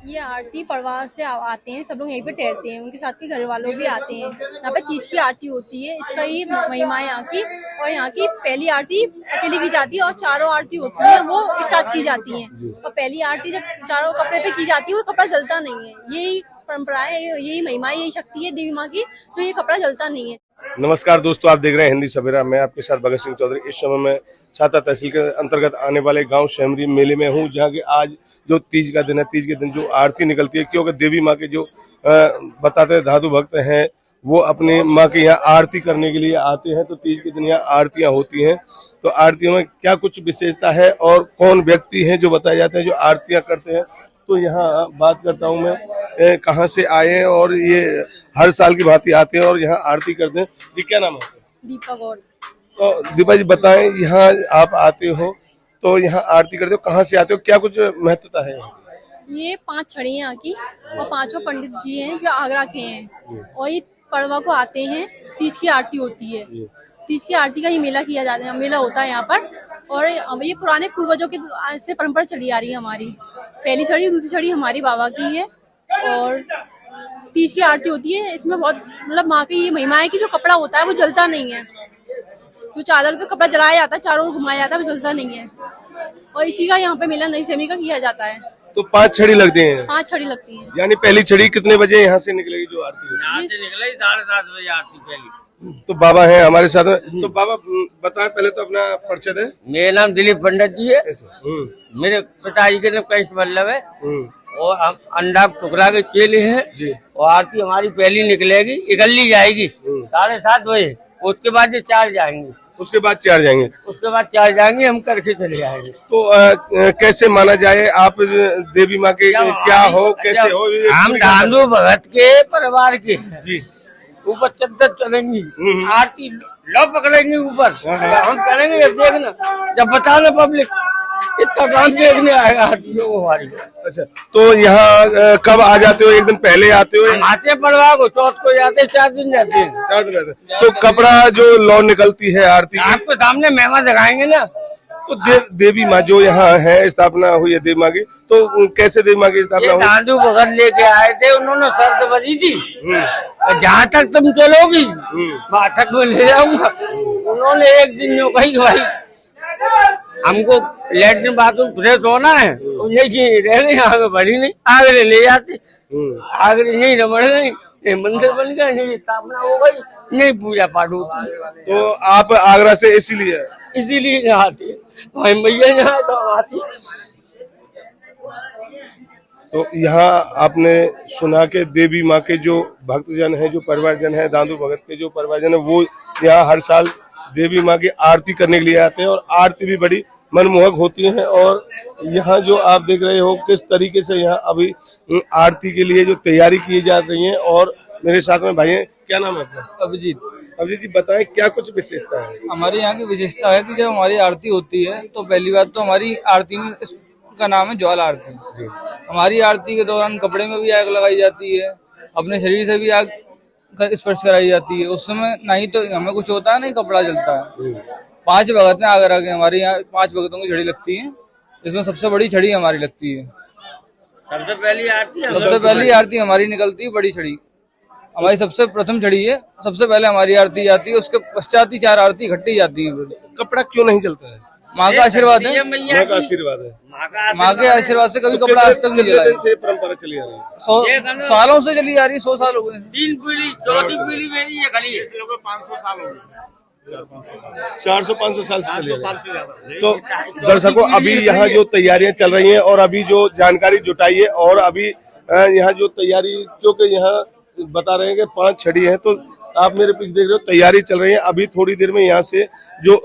ये आरती परवाह से आते हैं, सब लोग यहीं पे ठहरते हैं, उनके साथ के घर वालों भी आते हैं। यहाँ पे तीज की आरती होती है, इसका ही महिमा है यहाँ की। और यहाँ की पहली आरती अकेली की जाती है और चारों आरती होती है वो एक साथ की जाती है। और पहली आरती जब चारों कपड़े पे की जाती है वो कपड़ा जलता नहीं है। यही परंपरा है, यही महिमा है, यही शक्ति है देवी माँ की, तो ये कपड़ा जलता नहीं है। नमस्कार दोस्तों, आप देख रहे हैं हिंदी सवेरा। मैं आपके साथ भगत सिंह चौधरी। इस समय मैं छाता तहसील के अंतर्गत आने वाले गांव शेमरी मेले में हूं, जहां के आज जो तीज का दिन है, तीज के दिन जो आरती निकलती है, क्योंकि देवी माँ के जो बताते धातु भक्त हैं वो अपनी माँ के यहाँ आरती करने के लिए आते हैं। तो तीज के दिन यहाँ आरतियां होती हैं। तो आरतियों में क्या कुछ विशेषता है और कौन व्यक्ति हैं जो बताए जाते हैं जो आरतियां करते हैं, तो यहाँ बात करता हूँ मैं कहाँ से आए हैं और ये हर साल की भांति आते हैं और यहाँ आरती करते हैं। जी क्या नाम है? दीपक। और तो दीपा जी बताएं, यहाँ आप आते हो तो यहाँ आरती करते हो, कहाँ से आते हो, क्या कुछ महत्वता है? ये 5 छड़ी हैं यहाँ की और 5 पंडित जी हैं जो आगरा के हैं और ये पड़वा को आते हैं। तीज की आरती होती है, तीज की आरती का ही मेला किया जाता है, मेला होता है यहाँ पर। और ये पुराने पूर्वजों की से परंपरा चली आ रही है हमारी। पहली छड़ी दूसरी छड़ी हमारी बाबा की है और तीज की आरती होती है। इसमें बहुत मतलब माँ की ये महिमा है कि जो कपड़ा होता है वो जलता नहीं है। जो चादर पे कपड़ा जलाया जाता है, चारों ओर घुमाया जाता है, वो जलता नहीं है। और इसी का यहाँ पे मेला नई सेमी का किया जाता है। तो 5 छड़ी लगती हैं? 5 छड़ी लगती है। यानी पहली छड़ी कितने बजे यहाँ से निकलेगी जो आरती होगी? यहाँ से निकलेगी 7:30 बजे आरती पहली। तो बाबा हैं हमारे साथ में। तो बाबा बताएं पहले तो अपना परिचय दें। मेरा नाम दिलीप पंडित जी है। मेरे पिताजी के नाम कैश वल्लभ है और हम अंडा टुकड़ा के चेले हैं। और आरती हमारी पहली निकलेगी, इकल्ली जाएगी 7:30 बजे। उसके बाद 4 जाएंगे। उसके बाद 4 जाएंगे? उसके बाद 4 जाएंगे, हम करके चले जाएंगे। तो कैसे माना जाए आप देवी माँ के क्या हो, कैसे हो? हम धांधु भगत के परिवार के हैं जी। ऊपर चद्दर चलेंगी, आरती लो पकड़ेंगे ऊपर, हम करेंगे जब देखना, जब बताना पब्लिक इतना डांस देखने आएगा आरती हमारी। अच्छा, तो यहाँ कब आ जाते हो? एक दिन पहले आते हो? आते हैं पड़वा को, चौथ को जाते हैं, 4 दिन जाते हैं। 4 दिन रहते हैं। तो कपड़ा जो लौ निकलती है आरती की, आपको सामने मेहमा दिखाएंगे ना। तो देवी माँ जो यहाँ है स्थापना हुई है देवी माँ की, तो कैसे देवी माँ की स्थापना हुई? धांधु भगत लेके आए थे, उन्होंने शर्त बनी थी जहाँ तक तुम चलोगी वहाँ तक मैं ले जाऊंगा। उन्होंने एक दिन जो कही भाई हमको लैट्रिन बाथरूम फ्रेश होना है, तो नहीं रह गई, आगे बढ़ी नहीं, आगे ले जाते, आगे नहीं रमण गई, मंदिर बन गया, नहीं स्थापना हो गई, नहीं पूजा पाठ होती। तो आप आगरा से इसीलिए आती है भाई मैया यहाँ तो आती। तो यहाँ आपने सुना के देवी माँ के जो भक्तजन है, जो परिवारजन है, दादू भगत के जो परिवारजन है, वो यहाँ हर साल देवी माँ की आरती करने के लिए आते हैं और आरती भी बड़ी मनमोहक होती है। और यहाँ जो आप देख रहे हो किस तरीके से यहाँ अभी आरती के लिए जो तैयारी की जा रही है। और मेरे साथ में भाई है, क्या नाम है आपका? अभिजीत। अभिजीत जी बताएं क्या कुछ विशेषता है? हमारे यहाँ की विशेषता है कि जब हमारी आरती होती है तो पहली बात तो हमारी आरती में का नाम है ज्वाला आरती। हमारी आरती के दौरान कपड़े में भी आग लगाई जाती है, अपने शरीर से भी आग स्पर्श कराई जाती है। उस समय नहीं तो हमें कुछ होता है, नहीं कपड़ा जलता है। 5 भगत हैं आगरा के, हमारे यहाँ 5 भगतों की छड़ी लगती है, इसमें सबसे बड़ी छड़ी हमारी लगती है। सबसे पहली आरती हमारी निकलती है, बड़ी छड़ी हमारी सबसे प्रथम छड़ी है। सबसे पहले हमारी आरती जाती है, उसके पश्चात ही 4 आरती इकट्ठी जाती है। कपड़ा क्यों नहीं जलता है? माँ का आशीर्वाद है, माँ का आशीर्वाद है। माँ के आशीर्वाद से कभी कपड़ा आज तक नहीं जला है। से परंपरा चली आ रही है, 100 सालों से चली आ रही है। 100 साल हो गए। 3 पीढ़ी, चौथी पीढ़ी मेरी ये खड़ी है। 500 साल हो गए, 400-500 साल से चली आ रही है। तो दर्शकों, अभी यहाँ जो तैयारियां चल रही हैं और अभी जो जानकारी जुटाई है और अभी यहाँ जो तैयारी, क्योंकि यहाँ बता रहे हैं कि 5 छड़ी है, तो आप मेरे पीछे देख रहे हो तैयारी चल रही है। अभी थोड़ी देर में यहाँ से जो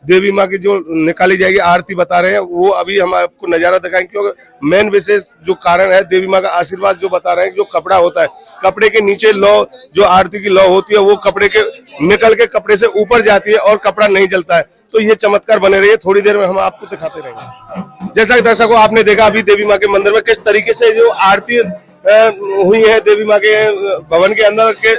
देवी माँ की जो निकाली जाएगी आरती बता रहे हैं, वो अभी हम आपको नजारा दिखाएंगे। क्योंकि मेन विशेष जो कारण है देवी माँ का आशीर्वाद जो बता रहे हैं, जो कपड़ा होता है, कपड़े के नीचे लौ जो आरती की लौ होती है वो कपड़े के निकल के कपड़े से ऊपर जाती है और कपड़ा नहीं जलता है। तो ये चमत्कार बने रहिए, थोड़ी देर में हम आपको दिखाते रहेंगे। जैसा कि दर्शकों आपने देखा अभी देवी माँ के मंदिर में किस तरीके से जो आरती हुई है देवी माँ के भवन के अंदर के,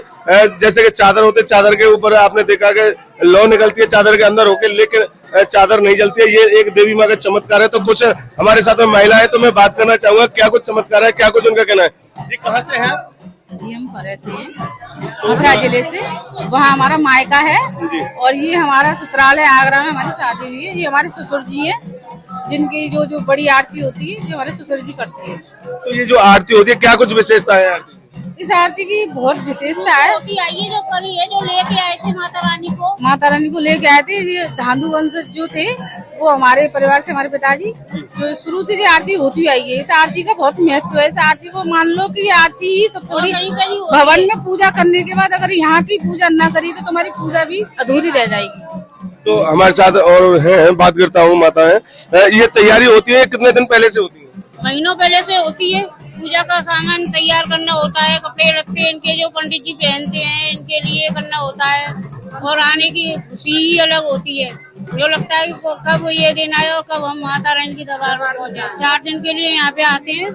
जैसे कि चादर होते, चादर के ऊपर आपने देखा कि लौ निकलती है चादर के अंदर होके, लेकिन चादर नहीं जलती है। ये एक देवी माँ का चमत्कार है। तो कुछ हमारे साथ में महिला है, तो मैं बात करना चाहूंगा क्या कुछ चमत्कार है, क्या कुछ उनका कहना है। जी कहाँ से है? जी हम फरे से हैं, मथुरा जिले से। वहाँ हमारा मायका है और ये हमारा ससुराल है। आगरा में हमारी शादी हुई है। ये हमारे ससुर जी हैं, जिनकी जो बड़ी आरती होती है, जो हमारे ससुर जी करते हैं। तो ये जो आरती होती है, क्या कुछ विशेषता है आरती? इस आरती की बहुत विशेषता है। आई जो करी है, जो लेके आए थे माता रानी को लेके आए थे। ये धांधु वंश जो थे, वो हमारे परिवार से, हमारे पिताजी जो शुरू से ये आरती होती आई है। इस आरती का बहुत महत्व है। इस आरती को मान लो कि ये आरती ही सबसे बड़ी। भवन में पूजा करने के बाद अगर यहाँ की पूजा न करी तो तुम्हारी पूजा भी अधूरी रह जाएगी। तो हमारे साथ और हैं, बात करता हूँ, माता है। ये तैयारी होती है कितने दिन पहले से होती है? महीनों पहले से होती है। पूजा का सामान तैयार करना होता है, कपड़े रखते हैं इनके, जो पंडित जी पहनते हैं इनके लिए करना होता है। और आने की खुशी ही अलग होती है, जो लगता है कि कब ये दिन आए और कब हम माता रानी की दरबार में पहुँच जाए। 4 दिन के लिए यहाँ पे आते हैं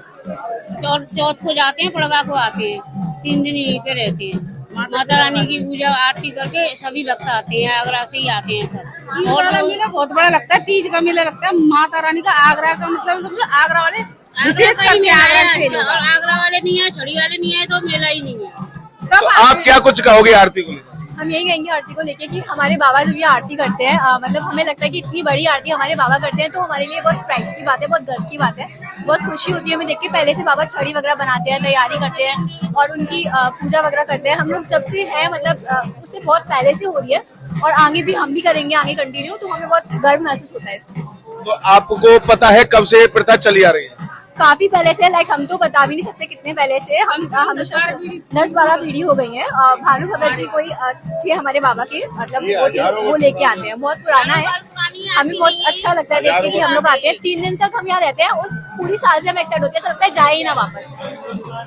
और चौथ को जाते हैं, पड़वा को आते हैं। 3 दिन यहीं पे रहते हैं। माता रानी की पूजा आरती करके सभी भक्त आते हैं, आगरा से ही आते हैं सब। और मेला बहुत बड़ा लगता है, तीज का मेला लगता है माता रानी का। आगरा का मतलब समझो, आगरा वाले विशेष करके आगरा वाले नहीं है, छड़ी वाले नहीं है, तो मेला ही नहीं है। तो आप क्या कुछ कहोगे आरती को लेकर? हम यही कहेंगे आरती को लेके कि हमारे बाबा जब ये आरती करते हैं, मतलब हमें लगता है कि इतनी बड़ी आरती हमारे बाबा करते हैं, तो हमारे लिए बहुत प्राइड की बात है, बहुत गर्व की बात है, बहुत खुशी होती है हमें देख के। पहले से बाबा छड़ी वगैरह बनाते हैं, तैयारी करते हैं और उनकी पूजा वगैरह करते हैं। हम लोग जब से है, मतलब उससे बहुत पहले से हो रही है और आगे भी हम भी करेंगे, आगे कंटिन्यू। तो हमें बहुत गर्व महसूस होता है इसमें। तो आपको पता है कब से प्रथा चली आ रही है? काफी पहले से, लाइक हम तो बता भी नहीं सकते कितने पहले से। हम हमेशा 10-12 पीढ़ी हो गई है। भानु भगत जी कोई थे हमारे बाबा के, मतलब वो लेके आते हैं, बहुत पुराना है। हमें बहुत अच्छा लगता है देख के कि हम लोग आते हैं। 3 दिन तक हम यहाँ रहते हैं। उस पूरी साल से हम एक्साइट होते हैं, ऐसा लगता है जाए ही ना वापस।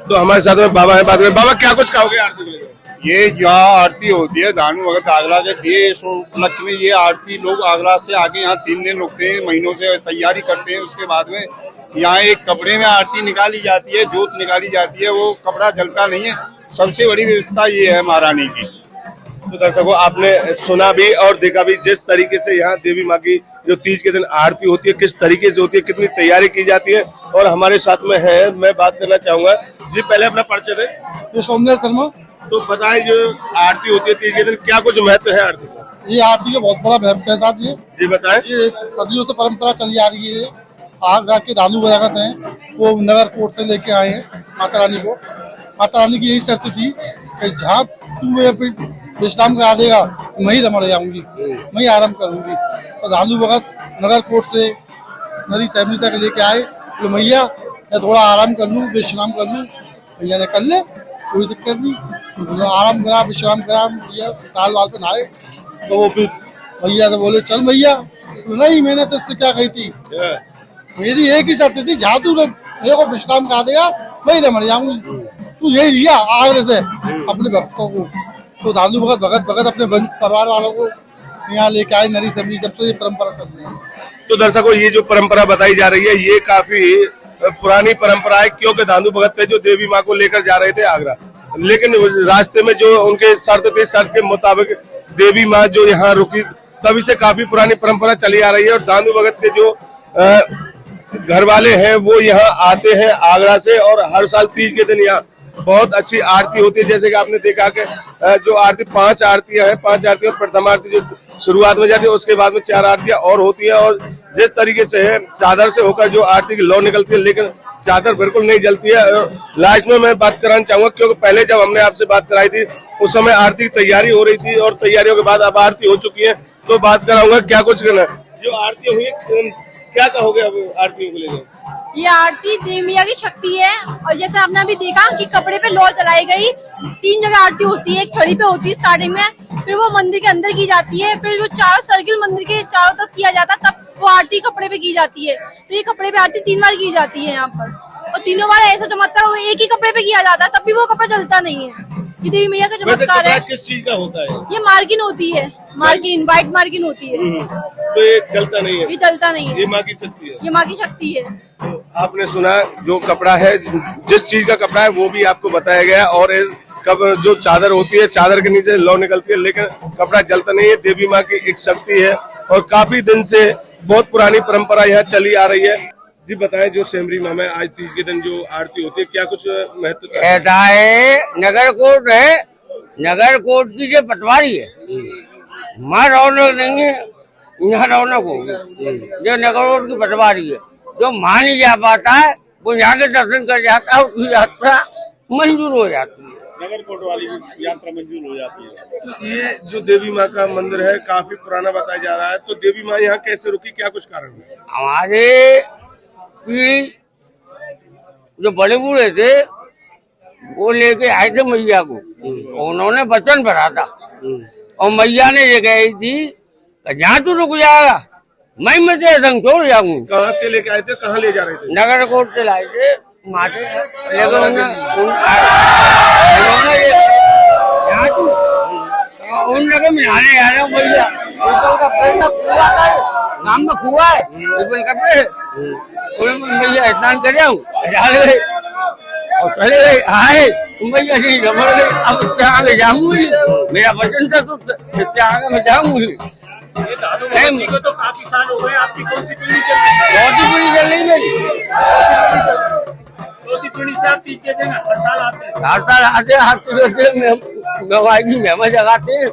तो हमारे साथ में बाबा है, बात करें। बाबा क्या कुछ कहोगे आरती को लेकर? ये जहाँ आरती होती है धानु भगत आगरा के, ये उपलक्ष्य में ये आरती लोग आगरा से आके यहाँ 3 दिन रुकते हैं, महीनों से तैयारी करते हैं। उसके बाद में यहाँ एक कपड़े में आरती निकाली जाती है, जोत निकाली जाती है, वो कपड़ा जलता नहीं है। सबसे बड़ी व्यवस्था ये है महारानी की। तो दर्शकों, आपने सुना भी और देखा भी जिस तरीके से यहाँ देवी माँ की जो तीज के दिन आरती होती है, किस तरीके से होती है, कितनी तैयारी की जाती है। और हमारे साथ में है, मैं बात करना चाहूंगा जी, पहले अपना परिचय दें। सोमनाथ शर्मा। तो बताएं, जो आरती होती है तीज के दिन, क्या कुछ महत्व है आरती का? ये आरती का बहुत बड़ा महत्व है साहब। ये जी बताएं। ये सदियों से परंपरा चली आ रही है। आगरा के दानू भगत हैं, वो नगर कोर्ट से लेके आए हैं माता रानी को। माता रानी की यही शर्त थी कि जहाँ तू विश्राम करा देगा मैं ही रमण जाऊंगी, मैं ही आराम करूंगी। तो दानू भगत नगर कोर्ट से नरी सैमनी तक लेके आए। तो मैया मैं थोड़ा आराम कर लूँ, विश्राम कर लूँ। भैया ने कर ले, कोई दिक्कत नहीं। तो आराम करा, विश्राम करा। भैया ताल वाल पे नहाए, तो वो फिर भैया से बोले चल भैया। तो नहीं, मैंने तो इससे क्या कही थी, मेरी एक ही शर्त थी, जहाँ तू मेरे को विश्राम करा देगा मैं ही मर जाऊंगी। तू यही लिया आगरे से अपने भक्तों को। तो दादू भगत अपने परिवार वालों को यहाँ लेके आए नरी सैमनी, जब से ये परंपरा चल रही है। तो दर्शकों, ये जो परंपरा बताई जा रही है, ये काफी पुरानी परंपरा है, क्योंकि दादू भगत थे जो देवी माँ को लेकर जा रहे थे आगरा, लेकिन रास्ते में जो उनके शर्त थी, शर्त के मुताबिक देवी माँ जो यहाँ रुकी, तभी से काफी पुरानी परंपरा चली आ रही है। और दादू भगत के जो घर वाले हैं वो यहाँ आते हैं आगरा से, और हर साल तीज के दिन यहाँ बहुत अच्छी आरती होती है। जैसे कि आपने देखा कि जो आरती 5 आरतियां हैं, 5 आरतियां, प्रथम आरती जो शुरुआत में जाती है, उसके बाद में 4 आरतियां और होती है। और जिस तरीके से है, चादर से होकर जो आरती की लौ निकलती है, लेकिन चादर बिल्कुल नहीं जलती है। लास्ट में मैं बात कराना चाहूंगा, क्योंकि पहले जब हमने आपसे बात कराई थी उस समय आरती की तैयारी हो रही थी, और तैयारियों के बाद अब आरती हो चुकी है। तो बात कराऊंगा क्या कुछ करना जो आरती हुई, क्या कहोगे अब आरतियों को लेकर? ये आरती देवी मैया की शक्ति है। और जैसे आपने अभी देखा कि कपड़े पे लौ जलाई गई, 3 जगह आरती होती है। एक छड़ी पे होती है स्टार्टिंग में, फिर वो मंदिर के अंदर की जाती है, फिर जो चारों सर्किल मंदिर के चारों तरफ किया जाता है, तब वो आरती कपड़े पे की जाती है। तो ये कपड़े पे आरती 3 बार की जाती है यहाँ पर, और तीनों बार ऐसा चमत्कार वो एक ही कपड़े पे किया जाता है, तब भी वो कपड़ा जलता नहीं है। ये देवी मैया का चमत्कार है। किस चीज का होता है? ये मार्किन होती है, मार्किन, व्हाइट मार्किन होती है। तो ये जलता नहीं है? ये जलता नहीं है। ये माँ की शक्ति है। ये माँ की शक्ति है। तो आपने सुना, जो कपड़ा है, जिस चीज का कपड़ा है वो भी आपको बताया गया। और जो चादर होती है, चादर के नीचे लौ निकलती है, लेकिन कपड़ा जलता नहीं है। देवी माँ की एक शक्ति है। और काफी दिन से बहुत पुरानी परंपरा यहाँ चली आ रही है। जी बताएं, जो सेमरी माँ में आज तीज के दिन जो आरती होती है, क्या कुछ महत्व है? ऐसा है, नगर कोर्ट है, नगर कोर्ट की जो पटवारी है, वहाँ रौनक नहीं है, यहाँ रौनक होगी। जो नगर कोर्ट की पटवारी है, जो वहाँ नहीं जा पाता है, वो यहाँ के दर्शन कर जाता है, उसकी यात्रा मंजूर हो जाती है। नगर कोर्ट वाली यात्रा मंजूर हो जाती है। तो ये जो देवी माँ का मंदिर है काफी पुराना बताया जा रहा है, तो देवी माँ यहाँ कैसे रुकी, क्या कुछ कारण है? हमारे पीढ़ी जो बड़े बूढ़े थे वो लेके आए थे मैया को, उन्होंने वचन भरा था और मैया ने ये कही थी जहाँ तू रुक जाएगा मैं तेरे संग छोड़ जाऊंगी। कहाँ से लेके आए थे, कहाँ ले जा रहे थे? नगर कोर्ट से लाए थे माथे, लेकिन उन जगह मिलाने आ रहे हो भैया, नाम में खुआ है कपड़े भैया स्नान कर जाऊँ और चले गए, आए भैया जी रमड़ गए, अब इससे आगे जाऊंगी, मेरा वचन था तो इससे आगे मैं जाऊंगी। तो काफी साल हो गए, आपकी कौन सी पीढ़ी चल रही है? बहुत ही पीढ़ी चल रही मेरी, चौथी पीढ़ी से आप तीज के दिन हर साल आते हैं? हर साल आते हैं, हर से की मेहमा जगाते हैं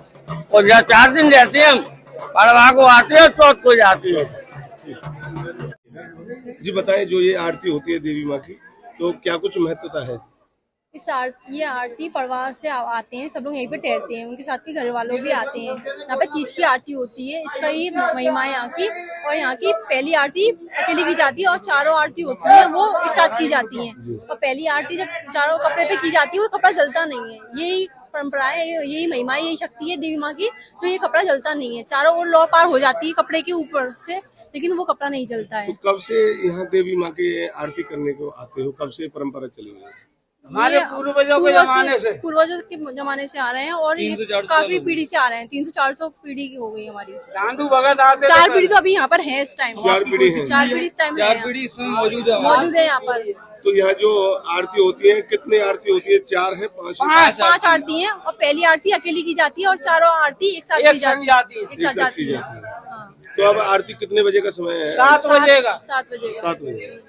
और यहाँ 4 दिन रहते हैं हम, पड़वा को आते हैं, चौथ को जाते हैं। जी बताएं, जो ये आरती होती है देवी माँ की, तो क्या कुछ महत्वता है? ये आरती पड़वा से आते हैं, सब लोग यहीं पे ठहरते हैं, उनके साथ के घर वालों भी आते हैं। यहाँ पे तीज की आरती होती है, इसका ये महिमा है यहाँ की। और यहाँ की पहली आरती अकेली की जाती है और चारों आरती होती है वो एक साथ की जाती हैं। और पहली आरती जब चारों कपड़े पे की जाती है वो कपड़ा जलता नहीं है, यही परंपरा है, यही महिमा है, यही शक्ति है देवी माँ की, तो ये कपड़ा जलता नहीं है। चारों ओर लौ पार हो जाती है कपड़े के ऊपर से, लेकिन वो कपड़ा नहीं जलता है। तो कब से यहाँ देवी माँ की आरती करने को आते हो, कब से परंपरा चली हुई है? हमारे पूर्वजों के जमाने से, पूर्वजों के जमाने से आ रहे हैं और ये काफी पीढ़ी से आ रहे हैं। 300-400 पीढ़ी हो गई हमारी। दांडू भगत आते, 4 पीढ़ी तो अभी यहाँ पर है इस टाइम। 4 पीढ़ी है। 4 पीढ़ी इस टाइम इसमें मौजूद है यहाँ पर। तो यहाँ जो आरती होती है, कितनी आरती होती है? 4 है, 5 है? 5 आरती हैं और पहली आरती अकेली की जाती है और चारों आरती एक साथ की जाती है, एक साथ जाती है। तो अब आरती कितने बजे का समय है? 7 बजे का। 7 बजे। 7 बजे।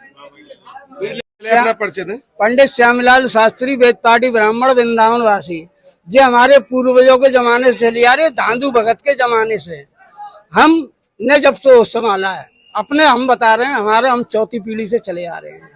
अपना परिचय दें। पंडित श्यामलाल शास्त्री, वेदपाठी ब्राह्मण, वृंदावन वासी। जो हमारे पूर्वजों के जमाने से चली आ रही, धांधु भगत के जमाने से हमने जब से होश संभाला है अपने, हम बता रहे हैं, हमारे हम 4थी पीढ़ी से चले आ रहे हैं।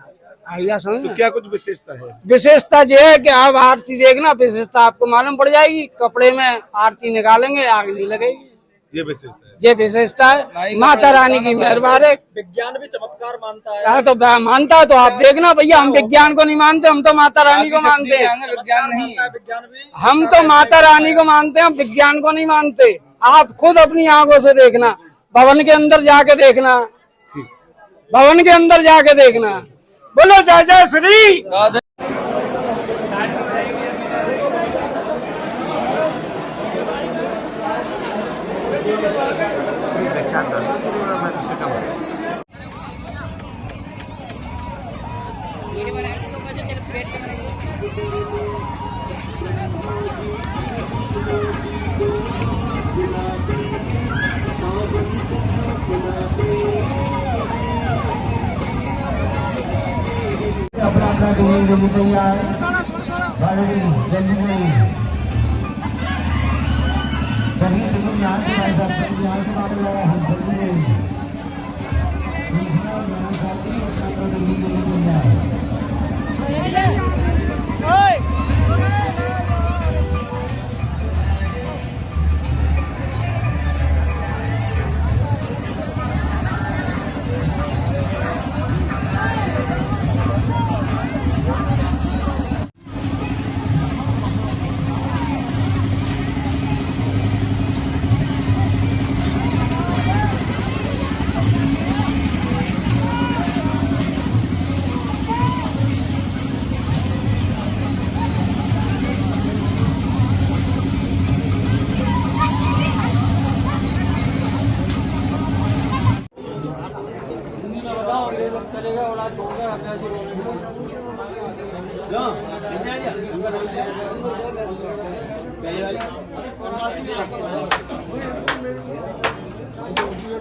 आइया समझ। तो क्या कुछ विशेषता है? विशेषता ये है कि आप आरती देखना, विशेषता आपको मालूम पड़ जाएगी। कपड़े में आरती निकालेंगे, आग नहीं लगेगी, ये विशेषता है। ये विशेषता है, माता रानी की मेहरबानी है। विज्ञान भी चमत्कार मानता है। हाँ, तो मानता है तो आप देखना भैया, हम विज्ञान को नहीं मानते, हम तो माता रानी को मानते हैं। विज्ञान नहीं, विज्ञान भी हम तो माता रानी को मानते हैं, विज्ञान को नहीं मानते। आप खुद अपनी आंखों से देखना, भवन के अंदर जाके देखना, भवन के अंदर जाके देखना। बोलो जय जय श्री।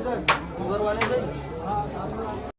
शुगर वाले